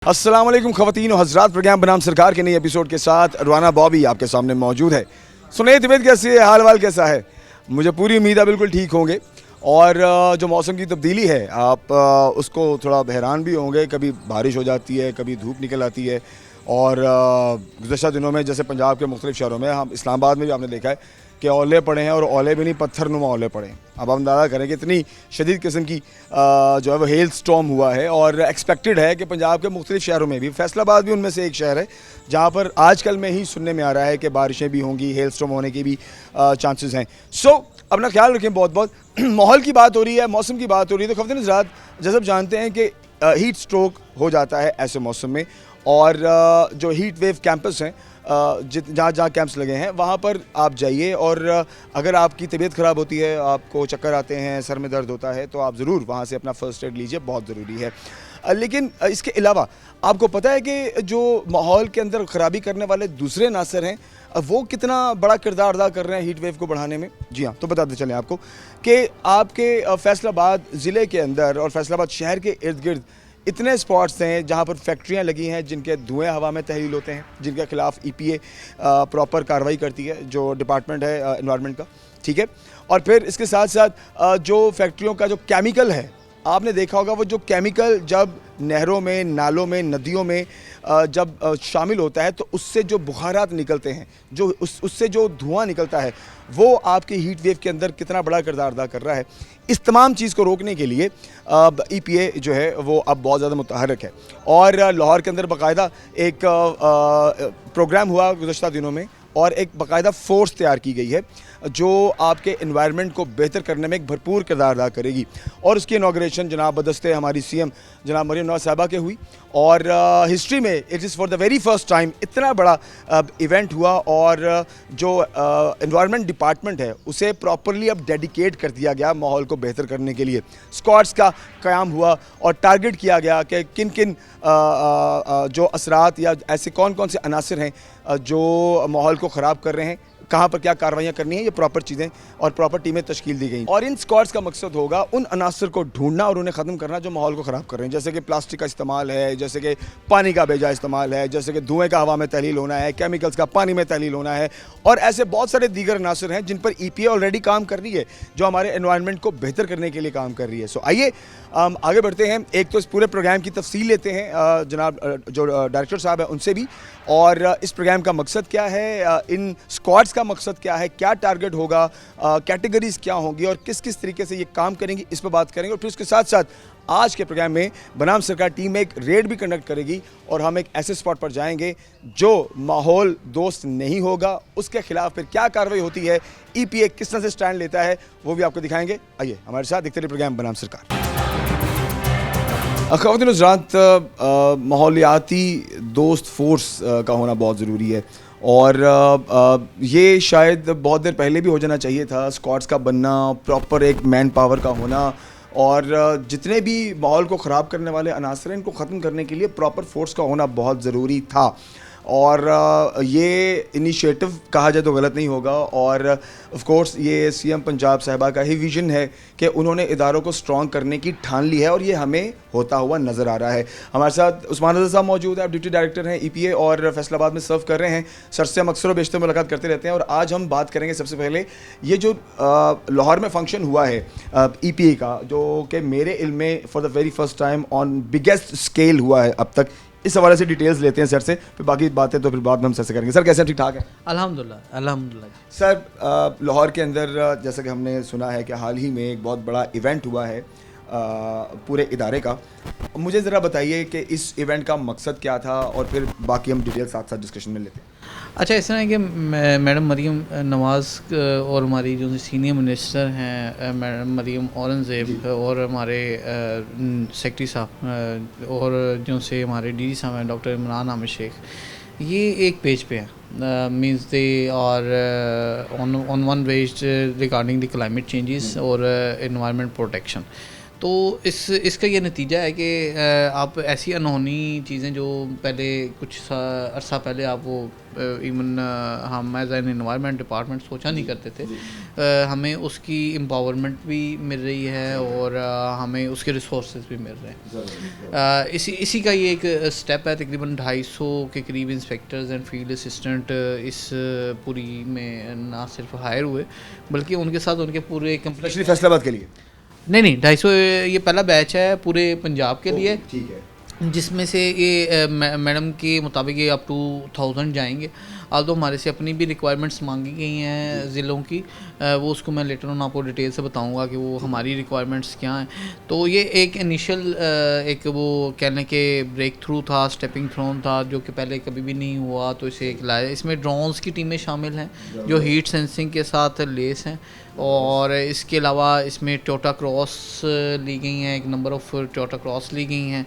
अस्सलाम वालेकुम ख़वातीन और हज़रात, प्रोग्राम बनाम सरकार के नए एपिसोड के साथ रवाना बॉबी आपके सामने मौजूद है। सुनिए, तबीयत कैसी है, हाल वाल कैसा है? मुझे पूरी उम्मीद है बिल्कुल ठीक होंगे। और जो मौसम की तब्दीली है आप उसको थोड़ा बहरान भी होंगे, कभी बारिश हो जाती है, कभी धूप निकल आती है। और गुज़श्ता दिनों में जैसे पंजाब के मुख्तलिफ़ शहरों में, हम इस्लामाबाद में भी आपने देखा है कि ओले पड़े हैं, और ओले भी नहीं, पत्थरनुमा ओले पड़े हैं। अब हम अंदाज़ा करें कि इतनी शदीद किस्म की जो है वो हेल स्टॉर्म हुआ है, और एक्सपेक्टेड है कि पंजाब के मुख्तलिफ़ शहरों में भी, फैसलाबाद भी उनमें से एक शहर है जहाँ पर आजकल में ही सुनने में आ रहा है कि बारिशें भी होंगी, हेल स्टॉर्म होने के भी चांसेस हैं। सो अपना ख्याल रखें बहुत बहुत। माहौल की बात हो रही है, मौसम की बात हो रही है, तो ख़वातीन हज़रात, जैसे आप जानते हैं कि हीट स्ट्रोक हो जाता है ऐसे मौसम में, और जो हीट वेव कैंपस हैं, जहाँ जहाँ कैंप्स लगे हैं वहाँ पर आप जाइए। और अगर आपकी तबीयत ख़राब होती है, आपको चक्कर आते हैं, सर में दर्द होता है, तो आप ज़रूर वहाँ से अपना फ़र्स्ट एड लीजिए, बहुत ज़रूरी है। लेकिन इसके अलावा आपको पता है कि जो माहौल के अंदर ख़राबी करने वाले दूसरे अनासर हैं, वो कितना बड़ा किरदार अदा कर रहे हैं हीट वेव को बढ़ाने में? जी हाँ, तो बताते चलें आपको कि आपके फैसलाबाद ज़िले के अंदर और फैसलाबाद शहर के इर्द गिर्द इतने स्पॉट्स हैं जहाँ पर फैक्ट्रियाँ लगी हैं जिनके धुएँ हवा में तहलील होते हैं, जिनके खिलाफ EPA प्रॉपर कार्रवाई करती है, जो डिपार्टमेंट है एनवायरनमेंट का, ठीक है। और फिर इसके साथ साथ जो फैक्ट्रियों का जो केमिकल है, आपने देखा होगा वो जो केमिकल जब नहरों में, नालों में, नदियों में जब शामिल होता है, तो उससे जो बुखारात निकलते हैं, जो उससे जो धुआं निकलता है, वो आपकी हीट वेव के अंदर कितना बड़ा किरदार अदा कर रहा है। इस तमाम चीज़ को रोकने के लिए EPA जो है वो अब बहुत ज़्यादा मुतहरक है। और लाहौर के अंदर बाकायदा एक प्रोग्राम हुआ गुज़श्ता दिनों में, और एक बाकायदा फ़ोर्स तैयार की गई है जो आपके एनवायरनमेंट को बेहतर करने में एक भरपूर किरदार अदा करेगी। और उसकी इनॉग्रेशन जनाब बदस्ते हमारी CM जनाब मरियम नवाज़ साहिबा के हुई, और हिस्ट्री में it is for the very first time इतना बड़ा इवेंट हुआ। और जो एनवायरनमेंट डिपार्टमेंट है उसे प्रॉपरली अब डेडिकेट कर दिया गया माहौल को बेहतर करने के लिए। स्क्वाड्स का क़याम हुआ और टारगेट किया गया कि किन किन जो असरात या ऐसे कौन कौन से अनासर हैं जो माहौल को ख़राब कर रहे हैं, कहाँ पर क्या कार्रवाइयाँ करनी है, ये प्रॉपर चीज़ें और प्रॉपर टीमें तश्कील दी गई। और इन स्क्वाड्स का मकसद होगा उन अनासर को ढूंढना और उन्हें ख़त्म करना जो माहौल को ख़राब कर रहे हैं, जैसे कि प्लास्टिक का इस्तेमाल है, जैसे कि पानी का बेजा इस्तेमाल है, जैसे कि धुएँ का हवा में तहलील होना है, केमिकल्स का पानी में तहलील होना है, और ऐसे बहुत सारे दीगर अनासर हैं जिन पर EPA ऑलरेडी काम कर रही है, जो हमारे एनवायरनमेंट को बेहतर करने के लिए काम कर रही है। सो आइए आगे बढ़ते हैं। एक तो इस पूरे प्रोग्राम की तफसील लेते हैं जनाब जो डायरेक्टर साहब है उनसे भी, और इस प्रोग्राम का मकसद क्या है, इन स्क्वाड्स का मकसद क्या है, क्या टारगेट होगा, कैटेगरीज क्या होंगी और किस किस तरीके से ये काम करेंगी, इस पर बात करेंगे। और फिर उसके साथ साथ आज के प्रोग्राम में बनाम सरकार टीम एक रेड भी कंडक्ट करेगी, और हम एक ऐसे स्पॉट पर जाएंगे जो माहौल दोस्त नहीं होगा, उसके खिलाफ फिर क्या कार्रवाई होती है, EPA किस तरह से स्टैंड लेता है, वो भी आपको दिखाएंगे। आइए हमारे साथ देखते रहिए प्रोग्राम बनाम सरकार। ख़वातीन हज़रात, माहौलियाती दोस्त फोर्स का होना बहुत ज़रूरी है, और ये शायद बहुत देर पहले भी हो जाना चाहिए था। स्क्वाड्स का बनना, प्रॉपर एक मैन पावर का होना, और जितने भी माहौल को ख़राब करने वाले अनासर हैं इनको ख़त्म करने के लिए प्रॉपर फोर्स का होना बहुत ज़रूरी था। और ये इनिशिएटिव कहा जाए तो गलत नहीं होगा, और ऑफ कोर्स ये CM पंजाब साहिबा का ही विज़न है कि उन्होंने इदारों को स्ट्रॉन्ग करने की ठान ली है, और ये हमें होता हुआ नज़र आ रहा है। हमारे साथ उस्मान रज़ा साहब मौजूद है, आप डिप्टी डायरेक्टर हैं EPA और फैसलाबाद में सर्व कर रहे हैं। सर से हम अक्सर बेशतर मुलाकात करते रहते हैं, और आज हम बात करेंगे सबसे पहले ये जो लाहौर में फंक्शन हुआ है EPA का, जो कि मेरे इल्म में for the very first time on biggest scale हुआ है अब तक। इस हवाले से डिटेल्स लेते हैं सर से, फिर बाकी बातें तो फिर बाद में हम सर से करेंगे। सर कैसे हैं, ठीक ठाक है? अल्हम्दुलिल्लाह अल्हम्दुलिल्लाह। सर लाहौर के अंदर जैसा कि हमने सुना है कि हाल ही में एक बहुत बड़ा इवेंट हुआ है पूरे इदारे का। मुझे ज़रा बताइए कि इस इवेंट का मकसद क्या था, और फिर बाकी हम डिटेल साथ साथ डिस्कशन में लेते हैं। अच्छा, इस तरह है कि मैडम मरीम नवाज़ और हमारी जो सीनियर मिनिस्टर हैं मैडम मरीम औरंगज़ेब, और हमारे सेक्रेटरी साहब और जो से हमारे DG साहब हैं डॉक्टर इमरान आमिर शेख, ये एक पेज पे हैं। Means they are on one page regarding the climate changes और एनवायरनमेंट प्रोटेक्शन। तो इसका ये नतीजा है कि आप ऐसी अनहोनी चीज़ें जो पहले कुछ अरसा पहले आप वो इवन हम एज एन एनवायरनमेंट डिपार्टमेंट सोचा नहीं करते थे, हमें उसकी एम्पावरमेंट भी मिल रही है और हमें उसके रिसोर्सेज भी मिल रहे हैं। इसी का ये एक स्टेप है। तकरीबन 250 के करीब इंस्पेक्टर्स एंड फील्ड असिस्टेंट इस पूरी में ना सिर्फ हायर हुए बल्कि उनके साथ उनके पूरे स्पेशली फैसलाबाद के लिए। नहीं 250 ये पहला बैच है पूरे पंजाब के लिए, ठीक है, जिसमें से ये मैडम के मुताबिक ये अप टू 1000 जाएंगे। तो हमारे से अपनी भी रिक्वायरमेंट्स मांगी गई हैं ज़िलों की, वो उसको मैं लेटर ऑन आपको डिटेल से बताऊंगा कि वो हमारी रिक्वायरमेंट्स क्या हैं। तो ये एक इनिशियल एक वो कहने के ब्रेक थ्रू था, स्टेपिंग थ्रोन था, जो कि पहले कभी भी नहीं हुआ। तो इसे एक लाया, इसमें ड्रोन्स की टीमें शामिल हैं जो हीट सेंसिंग के साथ लेस हैं, और इसके अलावा इसमें टोयोटा क्रॉस ली गई हैं, एक नंबर ऑफ़ टोयोटा क्रॉस ली गई हैं।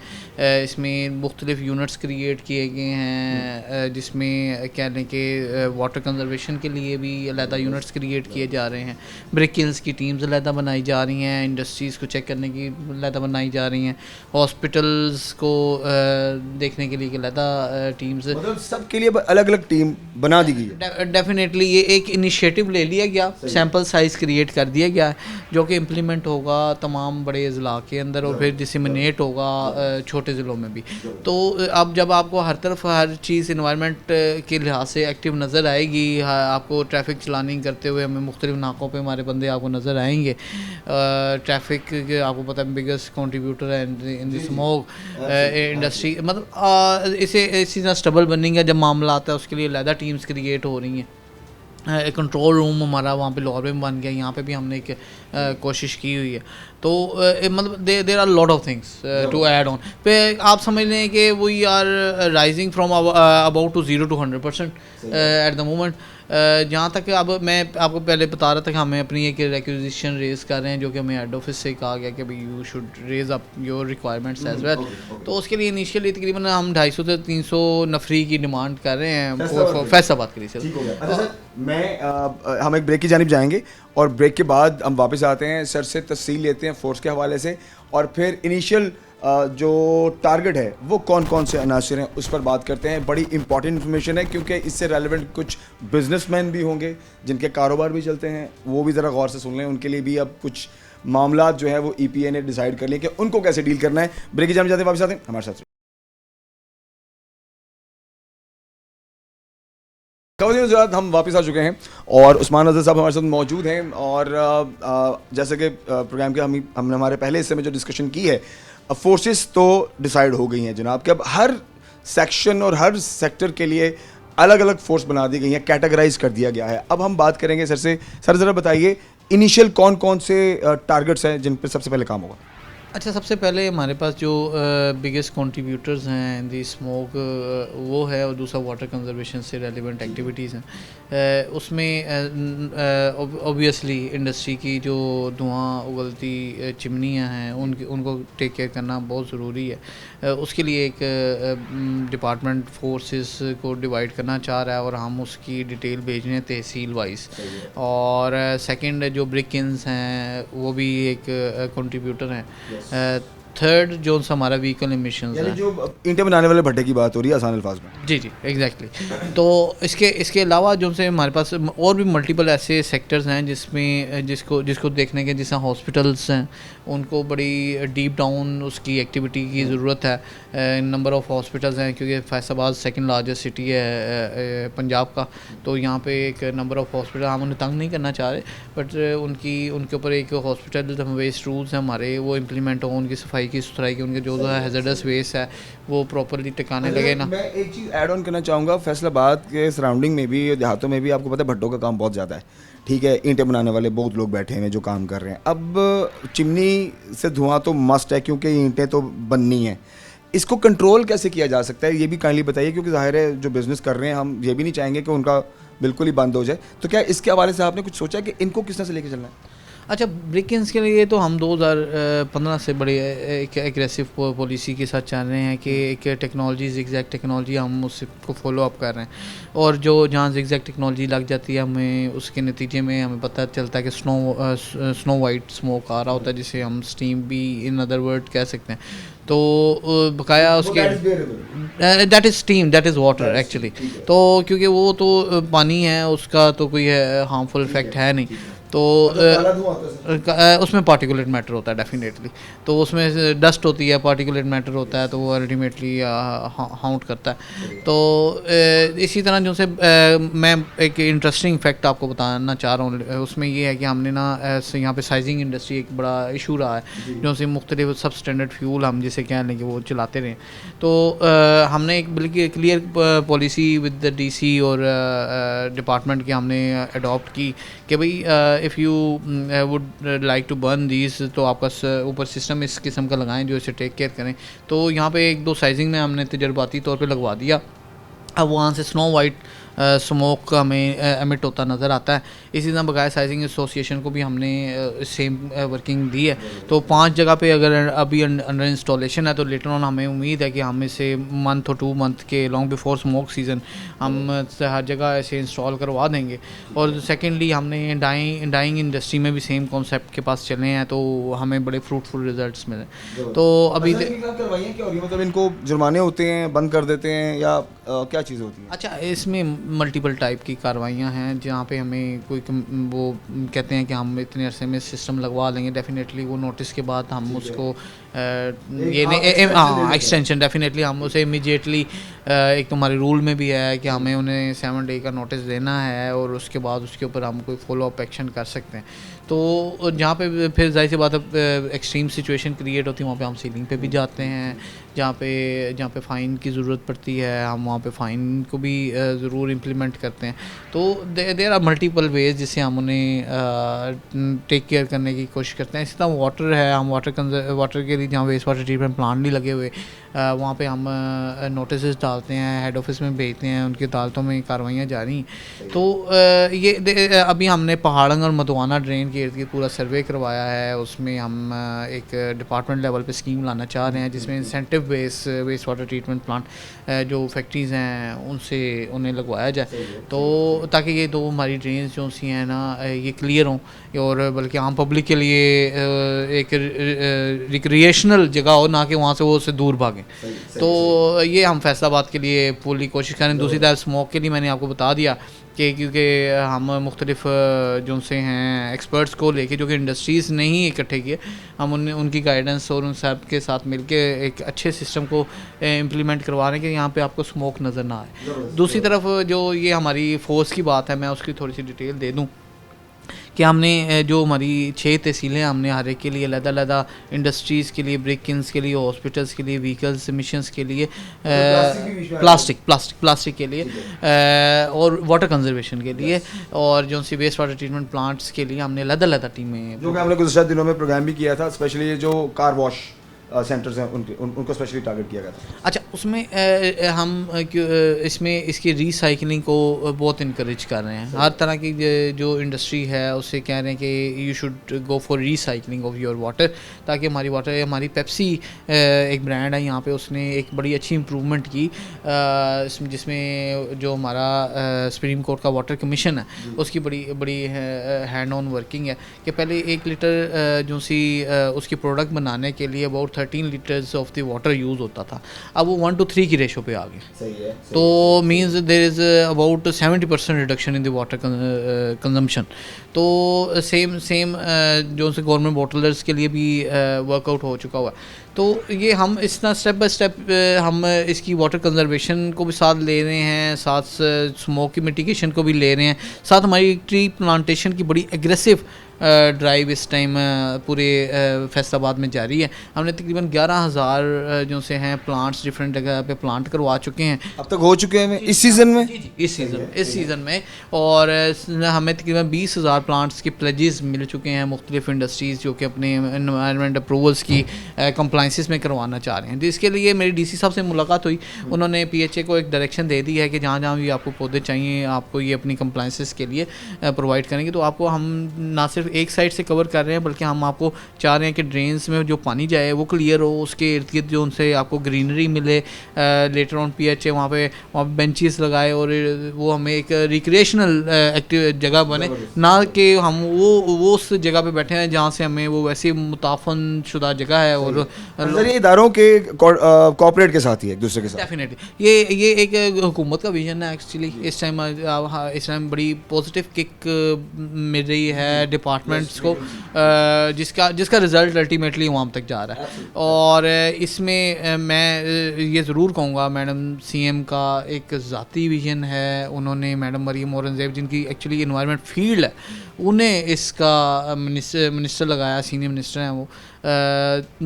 इसमें मुख्तलिफ़ यूनिट्स क्रिएट किए गए हैं, जिसमें कहने के वाटर कंजर्वेशन के लिए भी अलहदा यूनिट्स क्रिएट किए जा रहे हैं, ब्रिक किल्स की टीम्स अलहदा बनाई जा रही हैं, इंडस्ट्रीज़ को चेक करने की अलहदा बनाई जा रही हैं, हॉस्पिटल्स को देखने के लिए अलहदा टीम्स, मतलब सबके लिए अलग अलग टीम बना दी गई है। डेफिनेटली ये एक इनिशिएटिव ले लिया गया, सैम्पल साइज़ क्रिएट कर दिया गया है, जो कि इम्प्लीमेंट होगा तमाम बड़े ज़िला के अंदर और फिर डिसमिनेट होगा छोटे ज़िलों में भी। तो अब जब आपको हर तरफ हर चीज़ इन्वायरमेंट के लिहाज से एक्टिव नज़र आएगी, आपको ट्रैफिक चलानिंग करते हुए हमें मुख्तलिफ नाकों पे हमारे बंदे आपको नज़र आएंगे। ट्रैफिक आपको पता है बिगेस्ट कंट्रीब्यूटर है इन द स्मोक इंडस्ट्री। मतलब इसे इसी तरह स्टबल बर्निंग है जब मामला आता है, उसके लिए अलहदा टीम्स क्रिएट हो रही हैं। एक कंट्रोल रूम हमारा वहाँ पे लाहौर में बन गया, यहाँ पे भी हमने एक कोशिश की हुई है। तो मतलब there are lot of things to add on. पे आप समझ लें कि we are rising from about to 0 to 100% at the moment. जहाँ तक अब मैं आपको पहले बता रहा था कि हमें अपनी एक रिक्विजिशन रेज़ कर रहे हैं, जो कि हमें हेड ऑफिस से कहा गया कि भाई you should raise up your requirements as well. तो उसके लिए इनिशियली तकरीबन हम 250 से 300 नफरी की डिमांड कर रहे हैं फैसलाबाद के लिए। सर हम एक ब्रेक की जानिब जाएंगे और ब्रेक के बाद हम वापस आते हैं, सर से तफसील लेते हैं फोर्स के हवाले से, और फिर इनिशियल जो टारगेट है वो कौन कौन से अनासर हैं उस पर बात करते हैं। बड़ी इंपॉर्टेंट इन्फॉर्मेशन है क्योंकि इससे रेलेवेंट कुछ बिजनेसमैन भी होंगे जिनके कारोबार भी चलते हैं, वो भी ज़रा गौर से सुन लें। उनके लिए भी अब कुछ मामला जो है वो EPA ने डिसाइड कर लिए कि उनको कैसे डील करना है। ब्रेक की जानिब जाते हैं, वापस आते हैं हमारे साथ। हम वापस आ चुके हैं और उस्मान अज़हर साहब हमारे साथ मौजूद हैं। और जैसे कि प्रोग्राम के हमने हमारे पहले हिस्से में जो डिस्कशन की है, फोर्सेस तो डिसाइड हो गई हैं जनाब कि अब हर सेक्शन और हर सेक्टर के लिए अलग अलग फोर्स बना दी गई हैं, कैटेगराइज कर दिया गया है। अब हम बात करेंगे सर से। सर ज़रा बताइए इनिशियल कौन कौन से टारगेट्स हैं जिन पर सबसे पहले काम होगा? अच्छा, सबसे पहले हमारे पास जो बिगेस्ट कंट्रीब्यूटर्स हैं दी स्मोक वो है, और दूसरा वाटर कंजर्वेशन से रेलिवेंट एक्टिविटीज़ हैं। उसमें ऑब्वियसली इंडस्ट्री की जो धुआं उगलती चिमनियाँ हैं उनको टेक केयर करना बहुत ज़रूरी है। उसके लिए एक डिपार्टमेंट फोर्सेस को डिवाइड करना चाह रहा है और हम उसकी डिटेल भेज रहे हैं तहसील वाइज। और सेकंड जो ब्रिकिन्स हैं वो भी एक कंट्रीब्यूटर हैं। थर्ड जो हमारा व्हीकल एमिशंस है, जो ईंटें बनाने वाले भट्टे की बात हो रही है आसान अल्फाज में। जी एग्जैक्टली। तो इसके अलावा जो से हमारे पास और भी मल्टीपल ऐसे सेक्टर्स हैं जिसमें जिसको देखने के, जैसे हॉस्पिटल्स हैं उनको बड़ी डीप डाउन उसकी एक्टिविटी की ज़रूरत है। नंबर ऑफ़ हॉस्पिटल्स हैं क्योंकि फैसलाबाद सेकंड लार्जेस्ट सिटी है पंजाब का, तो यहाँ पे एक नंबर ऑफ़ हॉस्पिटल, हम उन्हें तंग नहीं करना चाह रहे, बट उनके ऊपर एक हॉस्पिटल वेस्ट रूल्स हैं हमारे, वो इम्प्लीमेंट हो, उनकी सफाई की सुथराई की, उनके जो हैज़र्डस वेस्ट है वो प्रॉपर्ली टिकाने लगे ना। मैं एक चीज़ ऐड ऑन करना चाहूँगा, फैसलाबाद के सराउंडिंग में भी, देहातों में भी आपको पता है भट्टों का काम बहुत ज़्यादा है। ठीक है, ईंटें बनाने वाले बहुत लोग बैठे हैं जो काम कर रहे हैं। अब चिमनी से धुआं तो मस्ट है क्योंकि ईंटें तो बननी हैं। इसको कंट्रोल कैसे किया जा सकता है ये भी काइंडली बताइए, क्योंकि ज़ाहिर है जो बिज़नेस कर रहे हैं हम ये भी नहीं चाहेंगे कि उनका बिल्कुल ही बंद हो जाए। तो क्या इसके हवाले से आपने कुछ सोचा कि इनको किस तरह से लेके चलना है? अच्छा, ब्रेक-इन्स के लिए तो हम 2015 से बड़े एक एग्रेसिव पॉलिसी के साथ चल रहे हैं कि एक टेक्नोलॉजी ज़िगज़ैग टेक्नोलॉजी हम उसको फॉलो अप कर रहे हैं, और जो जहाँ ज़िगज़ैग टेक्नोलॉजी लग जाती है हमें उसके नतीजे में हमें पता चलता है कि स्नो वाइट स्मोक आ रहा होता है, जिसे हम स्टीम भी इन अदर वर्ड कह सकते हैं। तो बकाया उसके that is steam, that is water actually. तो क्योंकि वो तो पानी है, उसका तो कोई हार्मफुल इफेक्ट है नहीं, तो उसमें पार्टिकुलेट मैटर होता है डेफिनेटली। तो उसमें डस्ट होती है, पार्टिकुलेट मैटर होता है, तो वो अल्टीमेटली हाउंट करता है। तो इसी तरह जो से मैं एक इंटरेस्टिंग फैक्ट आपको बताना चाह रहा हूँ, उसमें ये है कि हमने ना यहाँ पे साइजिंग इंडस्ट्री एक बड़ा इशू रहा है, जो से मुख्तलिफ सब स्टैंडर्ड फ्यूल हम जिसे कह लें कि वो चलाते रहे। तो हमने एक बल्कि clear policy with the DC और डिपार्टमेंट की हमने अडॉप्ट की कि भाई if you would like to burn these, तो आपका ऊपर सिस्टम इस किस्म का लगाएं जो इसे टेक केयर करें। तो यहाँ पे एक दो साइजिंग में हमने तजर्बाती तौर पे लगवा दिया। अब वहाँ से स्नो वाइट स्मोक हमें एमिट होता नज़र आता है। इसी तरह बकाया साइजिंग एसोसिएशन को भी हमने सेम वर्किंग दी है। तो 5 जगह पे अगर अभी अंडर इंस्टॉलेशन है, तो लेटर ऑन हमें उम्मीद है कि हम इसे मंथ और 2 मंथ के लॉन्ग बिफोर स्मोक सीज़न हम हर जगह ऐसे इंस्टॉल करवा देंगे। और सेकेंडली हमने डाइंग इंडस्ट्री में भी सेम कॉन्सेप्ट के पास चले हैं, तो हमें बड़े फ्रूटफुल रिजल्ट्स मिले। तो अभी मतलब इनको जुर्माने होते हैं, बंद कर देते हैं, या क्या चीज़ होती है? अच्छा, इसमें मल्टीपल टाइप की कार्रवाइयाँ हैं, जहाँ पे हमें कोई वो कहते हैं कि हम इतने अरसे में सिस्टम लगवा लेंगे, डेफिनेटली वो नोटिस के बाद हम उसको एक्सटेंशन डेफिनेटली हम उसे इमीडिएटली एक तो हमारे रूल में भी है कि हमें उन्हें 7 डे का नोटिस देना है, और उसके बाद उसके ऊपर हम कोई फॉलो अप एक्शन कर सकते हैं। तो जहाँ पे फिर जाहिर सी बात है एक्सट्रीम सिचुएशन क्रिएट होती है, वहाँ पे हम सीलिंग पे भी जाते हैं। जहाँ पे फ़ाइन की ज़रूरत पड़ती है, हम वहाँ पे फ़ाइन को भी ज़रूर इम्प्लीमेंट करते हैं। तो देयर आर मल्टीपल वेज जिससे हम उन्हें टेक केयर करने की कोशिश करते हैं। इसी तरह वाटर है, हम वाटर के लिए जहाँ वेस्ट वाटर ट्रीटमेंट प्लांट नहीं लगे हुए, वहाँ पे हम नोटिस डालते हैं, हेड ऑफिस में भेजते हैं, उनकी अदालतों में कार्रवाइयाँ जारी। तो ये अभी हमने पहाड़ंग और मधुआना ड्रेन के इर्द गिर्द पूरा सर्वे करवाया है। उसमें हम एक डिपार्टमेंट लेवल पे स्कीम लाना चाह रहे हैं, जिसमें incentive waste water treatment plant जो फैक्ट्रीज़ हैं उनसे उन्हें लगवाया जाए, तो ताकि ये दो हमारी ड्रेन्स जो सी हैं ना ये क्लियर हों, और बल्कि आम पब्लिक के लिए एक रिक्रिएशनल जगह हो, ना कि वहाँ से वो उससे दूर भागें। तो ये हम फैसलाबाद के लिए पूरी कोशिश करें। दूसरी तरफ स्मोक के लिए मैंने आपको बता दिया कि क्योंकि हम मुख्तलिफ जो उनसे हैं एक्सपर्ट्स को लेके, जो कि इंडस्ट्रीज़ नहीं इकट्ठे किए, हम उनकी गाइडेंस और उन सब के साथ मिलके एक अच्छे सिस्टम को इम्प्लीमेंट करवा रहे हैं कि यहाँ पे आपको स्मोक नज़र ना आए। दूसरी तरफ जो ये हमारी फोर्स की बात है, मैं उसकी थोड़ी सी डिटेल दे दूँ कि हमने जो हमारी 6 तहसीलें हमने हर एक के लिए अलग-अलग इंडस्ट्रीज़ के लिए, ब्रेक-इन्स के लिए, हॉस्पिटल्स के लिए, व्हीकल्स एमिशंस के लिए, प्लास्टिक के लिए, और वाटर कंजर्वेशन के लिए, और जो सी वेस्ट वाटर ट्रीटमेंट प्लांट्स के लिए हमने अलग-अलग टीमें, जो कि हमने गुज़श्ता दिनों में प्रोग्राम भी किया था, स्पेशली जो कार वॉश सेंटर्स हैं उनको स्पेशली टारगेट किया गया था। अच्छा, उसमें हम इसमें इसकी रीसाइकलिंग को बहुत इनकरेज कर रहे हैं। हर तरह की जो इंडस्ट्री है उससे कह रहे हैं कि you should go for recycling of your water, ताकि हमारी पेप्सी एक ब्रांड है यहाँ पे, उसने एक बड़ी अच्छी इम्प्रूवमेंट की जिसमें जो हमारा सुप्रीम कोर्ट का वाटर कमीशन है उसकी बड़ी हैंड ऑन वर्किंग है कि पहले 1 लीटर जो सी उसकी प्रोडक्ट बनाने के लिए about 13 litres of the water use होता था, अब वो 1:3 की रेशो पे आ गई। सही है। तो means there is about 70% reduction in the water consumption. तो सेम जो से गवर्नमेंट बॉटलर्स के लिए भी वर्कआउट हो चुका हुआ। तो ये हम इस तरह स्टेप बाय स्टेप हम इसकी वाटर कंजर्वेशन को भी साथ ले रहे हैं, साथ स्मोक की मिटिगेशन को भी ले रहे हैं, साथ हमारी ट्री प्लांटेशन की बड़ी एग्रेसिव ड्राइव इस टाइम पूरे फैसलाबाद में जारी है। हमने तकरीबन 11,000 जो से हैं प्लांट्स डिफरेंट जगह पे प्लांट करवा चुके हैं। अब तक हो चुके हैं इस सीज़न में? इस सीज़न में, और हमें तकरीबन 20,000 प्लांट्स के प्लेजेस मिल चुके हैं मुख्तलिफ इंडस्ट्रीज़ जो कि अपने एनवायरनमेंट अप्रूवल्स की कंप्लाइंसेस में करवाना चाह रहे हैं। जिसके लिए मेरी डीसी साहब से मुलाकात हुई, उन्होंने PHA को एक डायरेक्शन दे दी है कि जहाँ जहाँ भी आपको पौधे चाहिए आपको ये अपनी कंप्लाइंसेस के लिए प्रोवाइड करेंगे। तो आपको हम ना सिर्फ एक साइड से कवर कर रहे हैं, बल्कि हम आपको चाह रहे हैं कि ड्रेन्स में जो पानी जाए वो क्लियर हो, उसके इर्द गिर्द जो उनसे आपको ग्रीनरी मिले, लेटर ऑन PH है वहाँ पे बेंचेस लगाए और वो हमें एक रिक्रिएशनल एक्टिव जगह बने, ना कि हम वो उस जगह पे बैठे हैं जहाँ से हमें वो वैसी मुताफन शुदा जगह है। और सर ये इदारों के कॉर्पोरेट के साथ ही है एक दूसरे के साथ। डेफिनेटली ये एक हुकूमत का विजन है एक्चुअली। इस टाइम बड़ी पॉजिटिव किक मिल रही है डिपार्टमेंट्स को, जिसका रिज़ल्ट अल्टीमेटली वहाँ तक जा रहा है। और इसमें मैं ये ज़रूर कहूँगा मैडम CM का एक ज़ाती विजन है। उन्होंने मैडम मरीम औरंगज़ेब जिनकी एक्चुअली इन्वायरमेंट फील्ड है, उन्हें इसका मिनिस्टर लगाया, सीनियर मिनिस्टर हैं वो,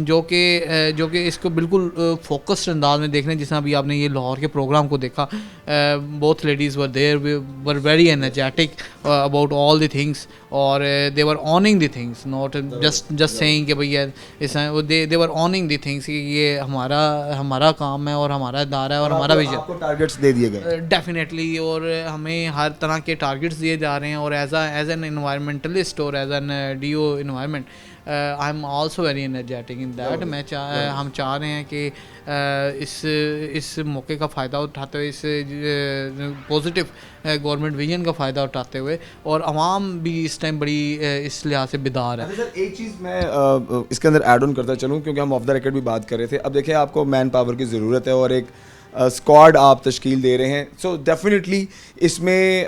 जो कि इसको बिल्कुल फोकस्ड अंदाज में देख रहे हैं। जिस अभी आपने ये लाहौर के प्रोग्राम को देखा, both ladies were there, were very energetic about all the things, और they were owning the things, not just saying कि भैया दे वर ऑनिंग द थिंग्स कि ये हमारा काम है और हमारा इदारा है और हमारा विजन। आपको टारगेट्स दे दिए गए डेफिनेटली, और हमें हर तरह के टारगेट्स दिए जा रहे हैं। और एज एन एनवायरमेंटलिस्ट और as an DO environment, I am also very energetic in that. हम चाह रहे हैं कि इस मौके का फ़ायदा उठाते हुए, इस पॉजिटिव गवर्नमेंट विजन का फ़ायदा उठाते हुए, और आवाम भी इस टाइम बड़ी इस लिहाज से बेदार है। सर एक चीज़ मैं इसके अंदर ऐड ऑन करता चलूँ, क्योंकि हम ऑफ द रिकॉर्ड भी बात कर रहे थे। अब देखिए आपको मैन पावर की ज़रूरत है और एक स्क्वाड आप तश्कील दे रहे हैं, सो डेफिनेटली इसमें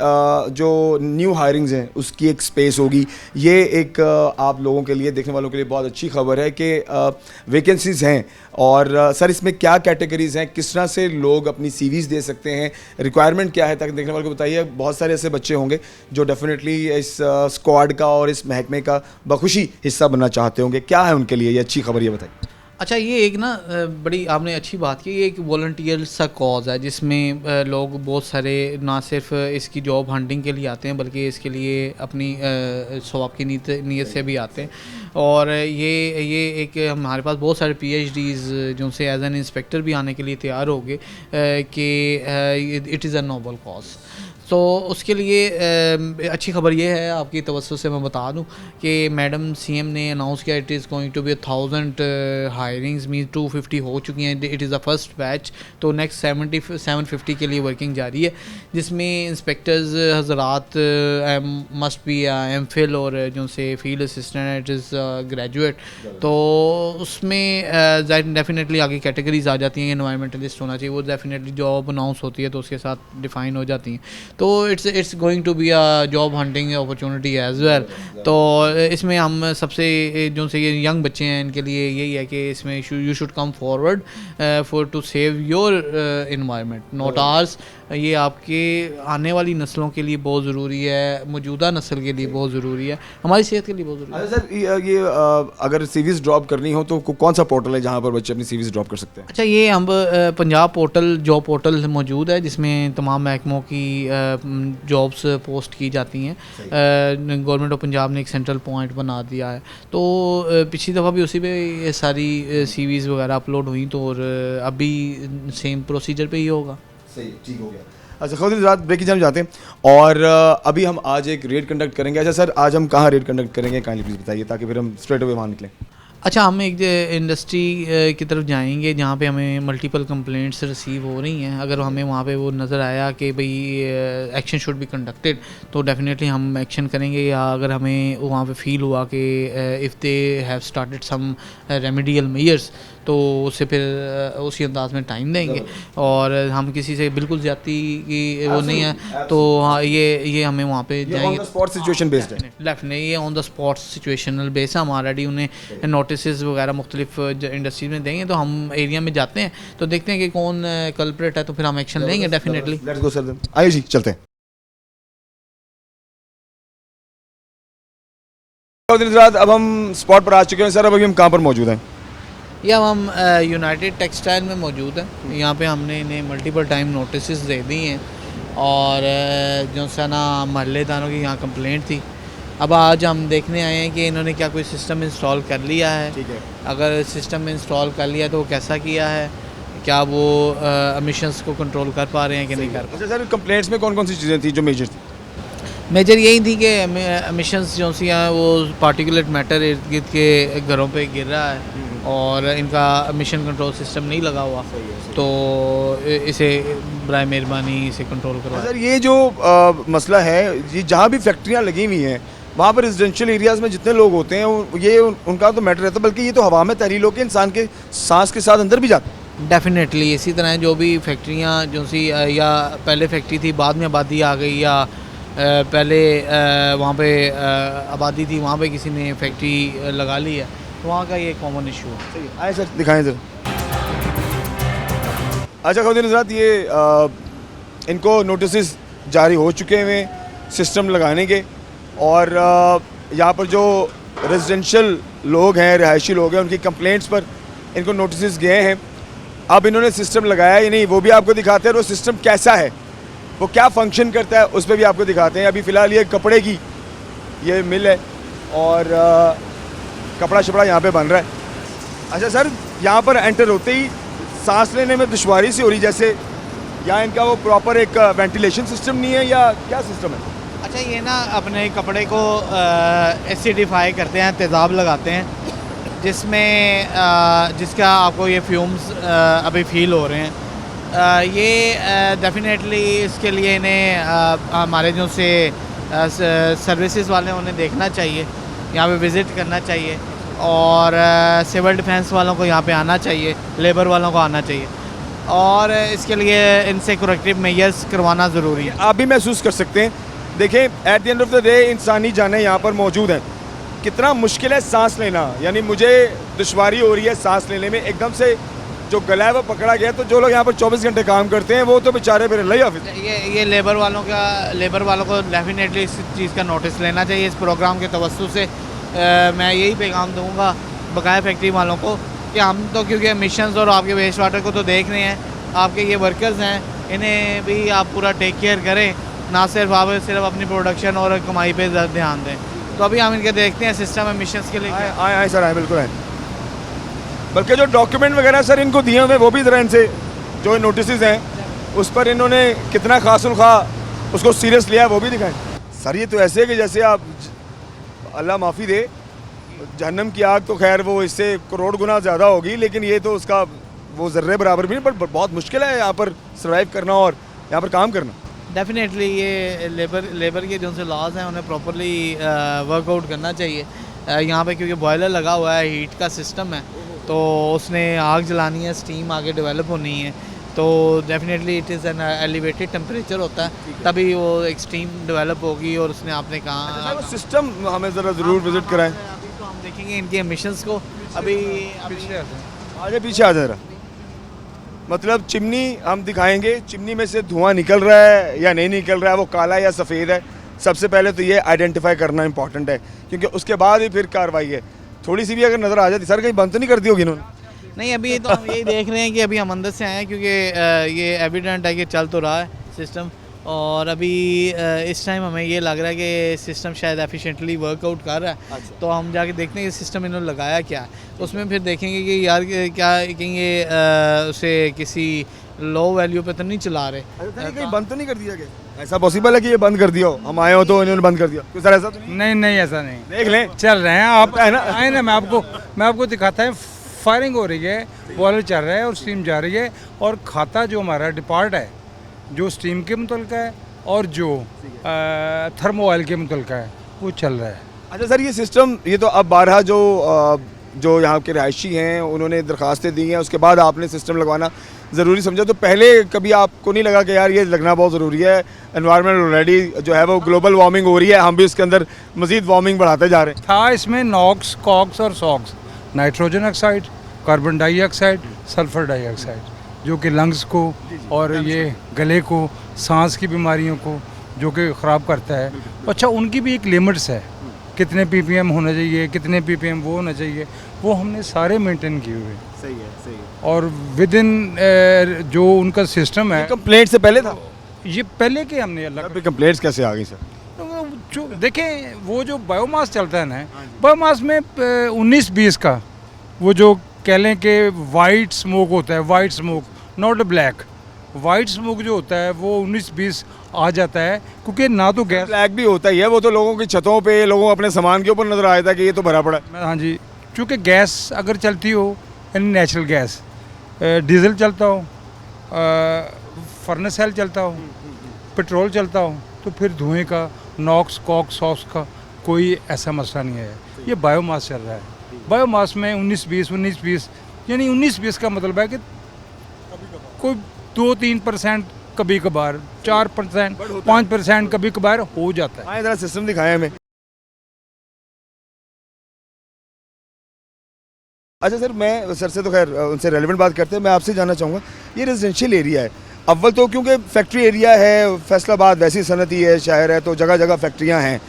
जो न्यू हायरिंग्स हैं उसकी एक स्पेस होगी। ये एक आप लोगों के लिए, देखने वालों के लिए बहुत अच्छी खबर है कि वैकेंसीज़ हैं। और सर इसमें क्या कैटेगरीज़ हैं, किस तरह से लोग अपनी CVs दे सकते हैं, रिक्वायरमेंट क्या है, ताकि देखने वालों को बताइए। बहुत सारे ऐसे बच्चे होंगे जो डेफिनेटली इस स्क्वाड का और इस महकमे का बखुशी हिस्सा बनना चाहते होंगे। क्या है उनके लिए ये अच्छी खबर, ये बताइए। अच्छा, ये एक ना बड़ी आपने अच्छी बात की, ये एक वॉलंटियर सा कॉज है जिसमें लोग बहुत सारे ना सिर्फ इसकी जॉब हंटिंग के लिए आते हैं, बल्कि इसके लिए अपनी सवाब की नीयत से भी आते हैं। और ये एक हमारे पास बहुत सारे PhDs जो से एज एन इंस्पेक्टर भी आने के लिए तैयार हो गए कि it is a noble cause. तो उसके लिए अच्छी खबर ये है, आपकी तवज्जो से मैं बता दूं कि मैडम CM ने अनाउंस किया it is going to be 1000 hirings, mean 250 हो चुकी हैं, it is the first batch. तो नेक्स्ट 750 के लिए वर्किंग जारी है, जिसमें इंस्पेक्टर्स हजरात मस्ट बी MPhil और जो से field assistant it is graduate. तो उसमें डेफिनेटली आगे कैटेगरीज आ जाती हैं। एनवायरमेंटलिस्ट होना चाहिए, वो डेफिनेटली जॉब अनाउंस होती है तो उसके साथ डिफ़ाइन हो जाती हैं। तो it's going to be a job hunting opportunity as well. तो इसमें हम सबसे जो से ये यंग बच्चे हैं इनके लिए यही है कि इसमें you should come forward for to save your environment, not ours. ये आपके आने वाली नस्लों के लिए बहुत ज़रूरी है, मौजूदा नस्ल के लिए बहुत ज़रूरी है, हमारी सेहत के लिए बहुत ज़रूरी है। सर ये अगर CVs ड्रॉप करनी हो तो कौन सा पोर्टल है जहाँ पर बच्चे अपनी CVs ड्रॉप कर सकते हैं? अच्छा, ये हम पंजाब पोर्टल, जॉब पोर्टल मौजूद है जिसमें तमाम महकमों की जॉब्स पोस्ट की जाती हैं। गवर्नमेंट ऑफ पंजाब ने एक सेंट्रल पॉइंट बना दिया है। तो पिछली दफ़ा भी उसी पे ये सारी CVs वगैरह अपलोड हुई, तो और अभी सेम प्रोसीजर पे ही होगा। सही, ठीक हो गया। अच्छा खुद रात ब्रेक की जाने जाते हैं और अभी हम आज एक रेड कंडक्ट करेंगे। अच्छा सर, आज हम कहाँ रेड कंडक्ट करेंगे, काइंडली प्लीज़ बताइए, ताकि फिर हम स्ट्रेट अवे वहाँ निकलें। अच्छा, हम एक इंडस्ट्री की तरफ जाएंगे जहाँ पे हमें मल्टीपल कंप्लेंट्स रिसीव हो रही हैं। अगर हमें वहाँ पे वो नज़र आया कि भाई एक्शन शुड बी कंडक्टेड, तो डेफिनेटली हम एक्शन करेंगे। या अगर हमें वहाँ पे फील हुआ कि if they have started some remedial measures, तो उससे फिर उसी अंदाज में टाइम देंगे। और हम किसी से बिल्कुल ज़्यादती की वो नहीं है, तो हाँ ये हमें वहाँ पे जाएंगे। On the spot situation based है, डेफिनेटली ये on the spot situational base है। हम ऑलरेडी उन्हें नोटिस वगैरह मुख्तलिफ इंडस्ट्रीज में देंगे, तो हम एरिया में जाते हैं तो देखते हैं कि कौन कल्प्रेट है, तो फिर हम एक्शन लेंगे डेफिनेटली। लेट्स गो सर, आइए जी चलते हैं। अब हम स्पॉट पर आ चुके हैं सर। अब अभी हम कहाँ पर मौजूद हैं? ये हम यूनाइटेड टेक्सटाइल में मौजूद हैं। यहाँ पे हमने इन्हें मल्टीपल टाइम नोटिस दे दी हैं और जो सा ना महल्लेदारों की यहाँ कंप्लेंट थी। अब आज हम देखने आए हैं कि इन्होंने क्या कोई सिस्टम इंस्टॉल कर लिया है। ठीक है, अगर सिस्टम इंस्टॉल कर लिया तो वो कैसा किया है, क्या वो एमिशंस को कंट्रोल कर पा रहे हैं कि नहीं कर पा। अच्छा सर, कंप्लेंट्स में कौन कौन सी चीज़ें थी जो मेजर थी? मेजर यही थी कि एमिशंस जो सी हैं वो पार्टिकुलेट मैटर इर्द गिर्द के घरों पे गिर रहा है और इनका एमिशन कंट्रोल सिस्टम नहीं लगा हुआ, तो इसे बराए मेहरबानी इसे कंट्रोल करवाएं। सर ये जो मसला है, ये जहाँ भी फैक्ट्रियाँ लगी हुई हैं वहाँ पर रेजिडेंशियल एरियाज़ में जितने लोग होते हैं ये उनका तो मैटर रहता है, बल्कि ये तो हवा में तहरील होकर इंसान के सांस के साथ अंदर भी जाता है। डेफिनेटली इसी तरह जो भी फैक्ट्रियाँ जो सी या पहले फैक्ट्री थी बाद में आबादी आ गई, या पहले वहाँ पे आबादी थी वहाँ पे किसी ने फैक्ट्री लगा ली है, तो वहाँ का ये कॉमन इशू है। आए सर दिखाएं सर। अच्छा ख़वातीन हज़रात, ये इनको नोटिस जारी हो चुके हैं सिस्टम लगाने के, और यहाँ पर जो रेजिडेंशियल लोग हैं, रिहायशी लोग हैं, उनकी कंप्लेंट्स पर इनको नोटिस गए हैं। अब इन्होंने सिस्टम लगाया या नहीं वो भी आपको दिखाते हैं, और वो सिस्टम कैसा है, वो क्या फंक्शन करता है, उस पर भी आपको दिखाते हैं। अभी फ़िलहाल ये कपड़े की ये मिल है और कपड़ा शपड़ा यहाँ पे बन रहा है। अच्छा सर, यहाँ पर एंटर होते ही सांस लेने में दुश्वारी सी हो रही, जैसे यहाँ इनका वो प्रॉपर एक वेंटिलेशन सिस्टम नहीं है या क्या सिस्टम है? अच्छा, ये ना अपने कपड़े को एसिडिफाई करते हैं, तेज़ाब लगाते हैं, जिसमें जिसका आपको ये फ्यूम्स अभी फील हो रहे हैं। ये डेफिनेटली इसके लिए इन्हें हमारे जो से सर्विसेज वाले उन्हें देखना चाहिए, यहाँ पे विज़िट करना चाहिए, और सिविल डिफेंस वालों को यहाँ पे आना चाहिए, लेबर वालों को आना चाहिए, और इसके लिए इनसे करेक्टिव मेजर्स करवाना ज़रूरी है। आप भी महसूस कर सकते हैं। देखें, at the end of the day इंसानी जानें यहाँ पर मौजूद हैं। कितना मुश्किल है सांस लेना, यानी मुझे दुश्वारी हो रही है सांस लेने में। एकदम से जो गला है वो पकड़ा गया, तो जो लोग यहाँ पर 24 घंटे काम करते हैं वो तो बेचारे फिर अल्लाह ही हाफ़िज़। ये लेबर वालों को डेफिनेटली इस चीज़ का नोटिस लेना चाहिए। इस प्रोग्राम के तवज्जुह से मैं यही पैगाम दूँगा बकाया फैक्ट्री वालों को कि हम तो क्योंकि एमिशंस और आपके वेस्ट वाटर को तो देख रहे हैं, आपके ये वर्कर्स हैं, इन्हें भी आप पूरा टेक केयर करें, ना सिर्फ आप सिर्फ अपनी प्रोडक्शन और कमाई पे ध्यान दें। तो अभी हम इनके देखते हैं सिस्टम एमिशंस के लिए। आए सर, आए बिल्कुल आए। बल्कि जो डॉक्यूमेंट वगैरह सर इनको दिए हुए वो भी ज़रा इनसे जो नोटिस हैं उस पर इन्होंने कितना खासुल खा उसको सीरियस लिया है वो भी दिखाएं। सर ये तो ऐसे है कि जैसे आप अल्लाह माफ़ी दे, जहन्नम की आग तो खैर वो इससे करोड़ गुना ज़्यादा होगी, लेकिन ये तो उसका वो ज़र्रे बराबर भी नहीं, पर बहुत मुश्किल है यहाँ पर सर्वाइव करना और यहाँ पर काम करना। डेफिनेटली ये लेबर के जो से लॉज हैं उन्हें प्रॉपरली वर्कआउट करना चाहिए। यहाँ पे क्योंकि बॉयलर लगा हुआ है, हीट का सिस्टम है, तो उसने आग जलानी है, स्टीम आगे डेवलप होनी है, तो definitely it is an elevated temperature होता है, तभी वो एक स्टीम डेवलप होगी। और उसने आपने कहा वो सिस्टम हमें ज़रा ज़रूर विज़िट कराएं। अभी तो हम देखेंगे इनके एमिशंस को। अभी आगे पीछे आ जा रहा, मतलब चिमनी हम दिखाएंगे, चिमनी में से धुआं निकल रहा है या नहीं निकल रहा है, वो काला या सफ़ेद है। सबसे पहले तो ये आइडेंटिफाई करना इंपॉर्टेंट है, क्योंकि उसके बाद ही फिर कार्रवाई है। थोड़ी सी भी अगर नज़र आ जाती, सर कहीं बंद तो नहीं कर दी होगी इन्होंने? नहीं, अभी तो हम यही देख रहे हैं कि अभी हम अंदर से आए हैं, क्योंकि ये एविडेंट है कि चल तो रहा है सिस्टम, और अभी इस टाइम हमें ये लग रहा है कि सिस्टम शायद एफिशिएंटली वर्कआउट कर रहा है। अच्छा। तो हम जाके देखते हैं कि सिस्टम इन्होंने लगाया क्या है, उसमें फिर देखेंगे कि यार क्या कहीं ये उसे किसी लो वैल्यू पे तो नहीं चला रहे। कहीं बंद तो नहीं कर दिया गया? ऐसा पॉसिबल है कि ये बंद कर दिया हो, हम आए हो तो इन्होंने बंद कर दिया? क्यों सर ऐसा तो नहीं? नहीं ऐसा नहीं, देख लें, चल रहे हैं आप है ना? आए ना, मैं आपको दिखाता है। फायरिंग हो रही है, बॉयलर चल रहा है और स्टीम जा रही है, और खाता जो हमारा डिपार्ट है जो स्टीम के मुतल्लिक़ है और जो थर्मो ऑयल के मुतल्लिक़ है वो चल रहा है। अच्छा सर, ये सिस्टम ये तो अब 12 जो यहाँ के रहायशी हैं उन्होंने दरख्वास्तें दी हैं, उसके बाद आपने सिस्टम लगवाना ज़रूरी समझा, तो पहले कभी आपको नहीं लगा कि यार ये लगना बहुत ज़रूरी है? एनवायरनमेंट ऑलरेडी जो है वो ग्लोबल वार्मिंग हो रही है, हम भी इसके अंदर मज़ीद वार्मिंग बढ़ाते जा रहे हैं। था इसमें नॉक्स, कॉक्स और socks, nitrogen oxide, carbon dioxide, sulphur dioxide, जो कि लंग्स को और ये गले को, सांस की बीमारियों को जो कि ख़राब करता है। अच्छा, उनकी भी एक लिमिट्स है, कितने ppm होना चाहिए, कितने ppm वो होना चाहिए, वो हमने सारे मेंटेन किए हुए। सही है। और विद इन जो उनका सिस्टम है, कंप्लेंट से पहले था ये पहले के हमने अल्लाह कंप्लेंट्स कैसे आ गई सर? जो देखें वो जो बायोमास चलता है ना, बायोमास में 19-20 का वो जो कह लें कि वाइट स्मोक होता है, white smoke not black, white smoke जो होता है वो 19-20 आ जाता है, क्योंकि ना तो गैस। ब्लैक भी होता ही है, वो तो लोगों की छतों पे, लोगों को अपने सामान के ऊपर नजर आया था कि ये तो भरा पड़ा है। हाँ जी, क्योंकि गैस अगर चलती हो, यानी नेचुरल गैस, डीजल चलता हो, फर्नेस ऑयल चलता हो, पेट्रोल चलता हो, तो फिर धुएं का, नॉक्स कॉक्स सॉक्स का कोई ऐसा मसला नहीं है। ये बायोमास चल रहा है। बायोमास में 19-20 यानी 19-20 का मतलब है कि कोई 2-3% कभी कभार, 4% 5% कभी कभार हो जाता है। हाँ, जरा सिस्टम दिखाएं हमें। अच्छा सर, मैं सर से तो खैर उनसे रेलेवेंट बात करते हैं, मैं आपसे जानना चाहूँगा, ये रेजिडेंशियल एरिया है, अव्वल तो क्योंकि फैक्ट्री एरिया है, फैसलाबाद वैसी सनती है, शहर है, तो जगह जगह फैक्ट्रियाँ हैं,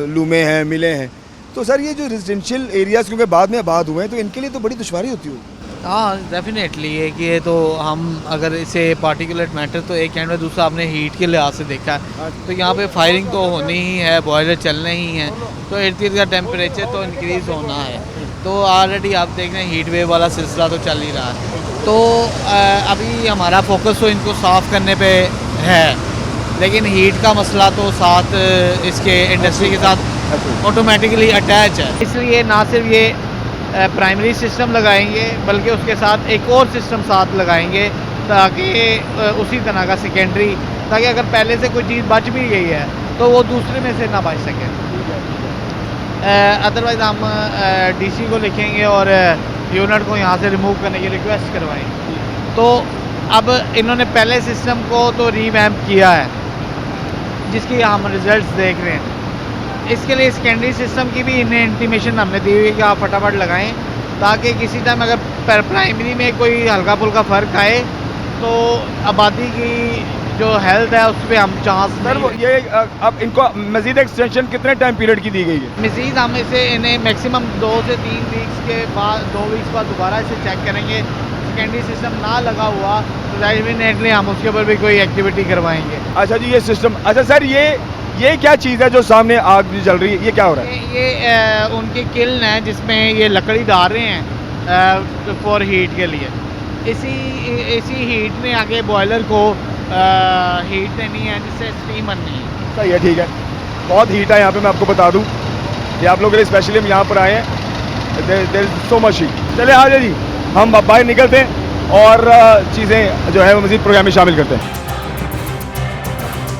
लूमें हैं, मिलें हैं, तो सर ये जो रेजिडेंशियल एरियाज़ क्योंकि बाद में आबाद हुए हैं, तो इनके लिए तो बड़ी दुश्वारी होती होगी। हाँ डेफिनेटली है कि ये तो हम अगर इसे पार्टिकुलेट मैटर तो एक एंड में, दूसरा आपने हीट के लिहाज से देखा है, तो यहाँ पे फायरिंग तो होनी ही है, बॉयलर चलने ही हैं, तो इर्द गिर्द का टेम्परेचर तो इंक्रीज़ होना है। तो ऑलरेडी आप देख रहे हैं हीट वेव वाला सिलसिला तो चल ही रहा है। तो अभी हमारा फोकस तो इनको साफ़ करने पे है, लेकिन हीट का मसला तो साथ इसके इंडस्ट्री के साथ ऑटोमेटिकली अटैच है। इसलिए ना सिर्फ ये प्राइमरी सिस्टम लगाएंगे, बल्कि उसके साथ एक और सिस्टम साथ लगाएंगे, ताकि उसी तरह का सेकेंडरी, ताकि अगर पहले से कोई चीज़ बच भी गई है तो वो दूसरे में से ना बच सके। अदरवाइज़ हम डीसी को लिखेंगे और यूनिट को यहाँ से रिमूव करने की रिक्वेस्ट करवाएंगे। तो अब इन्होंने पहले सिस्टम को तो रीवैम्प किया है, जिसकी हम रिजल्ट्स देख रहे हैं। इसके लिए सेकेंडरी सिस्टम की भी इन्हें इंटीमेशन हमने दी हुई कि आप फटाफट लगाएं, ताकि किसी टाइम अगर प्राइमरी में कोई हल्का फुल्का फ़र्क आए तो आबादी की जो हेल्थ है उस पर हम चांस। सर वो ये अब इनको मज़ीद एक्सटेंशन कितने टाइम पीरियड की दी गई है? मज़ीद हम इसे इन्हें मैक्सिमम 2 से 3 वीक्स के बाद, 2 वीक्स बाद दोबारा इसे चेक करेंगे। सेकेंडरी सिस्टम ना लगा हुआ तो डेफिनेटली हम उसके ऊपर भी कोई एक्टिविटी करवाएंगे। अच्छा जी, ये सिस्टम, अच्छा सर ये क्या चीज़ है जो सामने आग जल रही है, ये क्या हो रहा है? ये उनकी किल्न है जिसमें ये लकड़ी डाल रहे हैं फॉर हीट के लिए। इसी हीट में आगे बॉयलर को हीट देनी है, जिससे स्टीम बननी है। सही है, ठीक है, बहुत हीट है यहाँ पे, मैं आपको बता दूँ कि आप लोग के लिए स्पेशली हम यहाँ पर आए हैं। There is so much heat. चले आ जाए जी, हम अब बाहर निकलते हैं और चीज़ें जो है वो मज़ीद प्रोग्राम में शामिल करते हैं।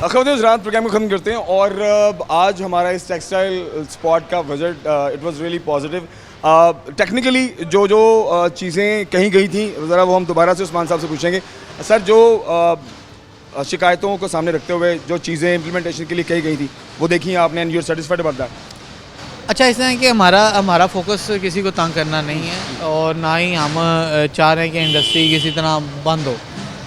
अखबार रात प्रोग्राम को ख़त्म करते हैं और आज हमारा इस टेक्सटाइल स्पॉट का visit it was really positive. Technically जो चीज़ें कहीं गई थी, ज़रा वो हम दोबारा से उस्मान साहब से पूछेंगे। सर, जो शिकायतों को सामने रखते हुए जो चीज़ें इम्प्लीमेंटेशन के लिए कही गई थी वो देखी आपने, and you are satisfied about that? अच्छा, ऐसा है कि हमारा फोकस किसी को तंग करना नहीं है, और ना ही हम चाह रहे हैं कि इंडस्ट्री किसी तरह बंद हो।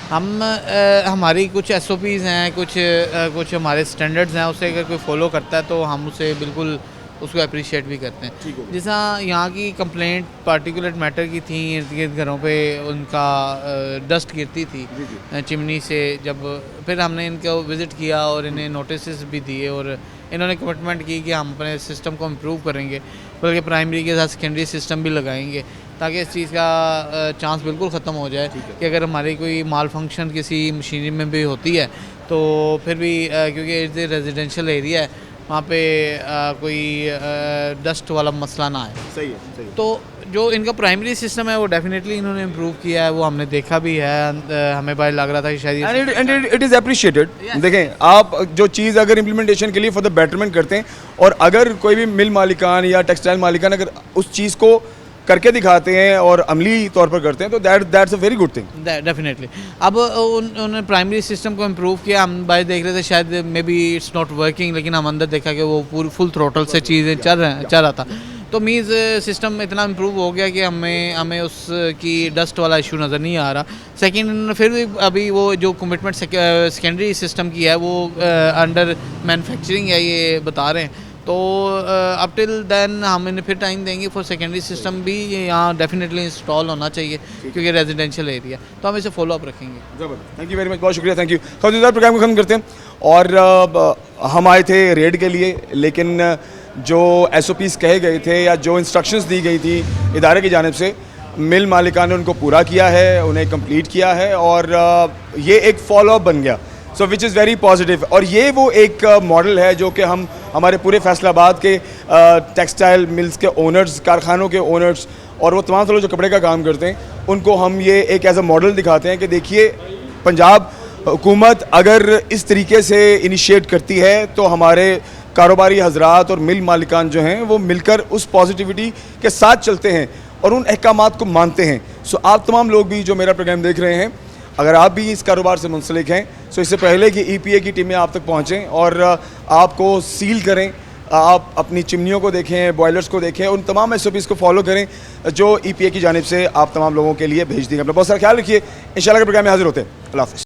हमारी कुछ SOPs हैं, कुछ हमारे स्टैंडर्ड्स हैं, उसे अगर कोई फॉलो करता है तो हम उसे बिल्कुल उसको अप्रिशिएट भी करते हैं। जैसा यहाँ की कंप्लेंट पार्टिकुलेट मैटर की थी, इर्द गिर्द घरों पे उनका डस्ट गिरती थी चिमनी से, जब फिर हमने इनको विज़िट किया और इन्हें नोटिस भी दिए, और इन्होंने कमिटमेंट की कि हम अपने सिस्टम को इम्प्रूव करेंगे, बल्कि प्राइमरी के साथ सेकेंडरी सिस्टम भी लगाएंगे, ताकि इस चीज़ का चांस बिल्कुल ख़त्म हो जाए कि अगर हमारी कोई माल फंक्शन किसी मशीनरी में भी होती है तो फिर भी क्योंकि इट्स रेजिडेंशियल एरिया है, वहाँ पे कोई डस्ट वाला मसला ना आए। सही है, सही है। तो जो इनका प्राइमरी सिस्टम है वो डेफिनेटली इन्होंने इम्प्रूव किया है, वो हमने देखा भी है। हमें भाई लग रहा था कि शायद एंड इट इज़ अप्रिशिएटेड। देखें, आप जो चीज़ अगर इम्प्लीमेंटेशन के लिए फॉर द बेटरमेंट करते हैं, और अगर कोई भी मिल मालिकान या टेक्सटाइल मालिकान अगर उस चीज़ को करके दिखाते हैं और अमली तौर पर करते हैं, तो that's a very good thing. Definitely. अब उन्होंने प्राइमरी सिस्टम को इम्प्रूव किया, हम बाहर देख रहे थे शायद may be it's not working, लेकिन हम अंदर देखा कि वो पूरी फुल थ्रोटल से चीज़ें चल रहा था। तो मीन्स सिस्टम इतना इम्प्रूव हो गया कि हमें उसकी डस्ट वाला इशू नज़र नहीं आ रहा। सेकेंड, फिर भी अभी वो जो कमिटमेंट सेकेंडरी सिस्टम की है वो अंडर मैन्युफैक्चरिंग है, ये बता रहे हैं। तो अप टिल देन हम इन्हें फिर टाइम देंगे फॉर सेकेंडरी सिस्टम भी यहाँ डेफिनेटली इंस्टॉल होना चाहिए, क्योंकि रेजिडेंशियल एरिया, तो हम इसे फॉलो अप रखेंगे। ज़बरदस्त, थैंक यू वेरी मच, बहुत शुक्रिया, थैंक यू। खबरदार प्रोग्राम को ख़त्म करते हैं, और हम आए थे रेड के लिए, लेकिन जो SOPs कहे गए थे या जो इंस्ट्रक्शंस दी गई थी इदारे की जानिब से, मिल मालिकान ने उनको पूरा किया है, उन्हें कंप्लीट किया है और ये एक फॉलोअप बन गया, सो विच इज़ वेरी पॉजिटिव। और ये वो एक मॉडल है जो कि हम हमारे पूरे फैसलाबाद के टेक्सटाइल मिल्स के ओनर्स, कारखानों के ओनर्स और वो तमाम लोग जो कपड़े का काम करते हैं, उनको हम ये एक एज अ मॉडल दिखाते हैं कि देखिए पंजाब हुकूमत अगर इस तरीके से इनिशिएट करती है तो हमारे कारोबारी हजरात और मिल मालिकान जो हैं वो मिलकर उस पॉजिटिविटी के साथ चलते हैं और उन अहकामात को मानते हैं। सो आप तमाम लोग भी जो मेरा प्रोग्राम देख रहे हैं, अगर आप भी इस कारोबार से मुंसलिक हैं, सो इससे पहले कि EPA की टीमें आप तक पहुँचें और आपको सील करें, आप अपनी चिमनियों को देखें, बॉयलर्स को देखें, उन तमाम SOPs को फॉलो करें जो EPA की जानिब से आप तमाम लोगों के लिए भेज देंगे। अपना बहुत सारा ख्याल रखिए, इंशाल्लाह के प्रोग्राम में हाजिर होते हैं। अल्लाह हाफ़िज़।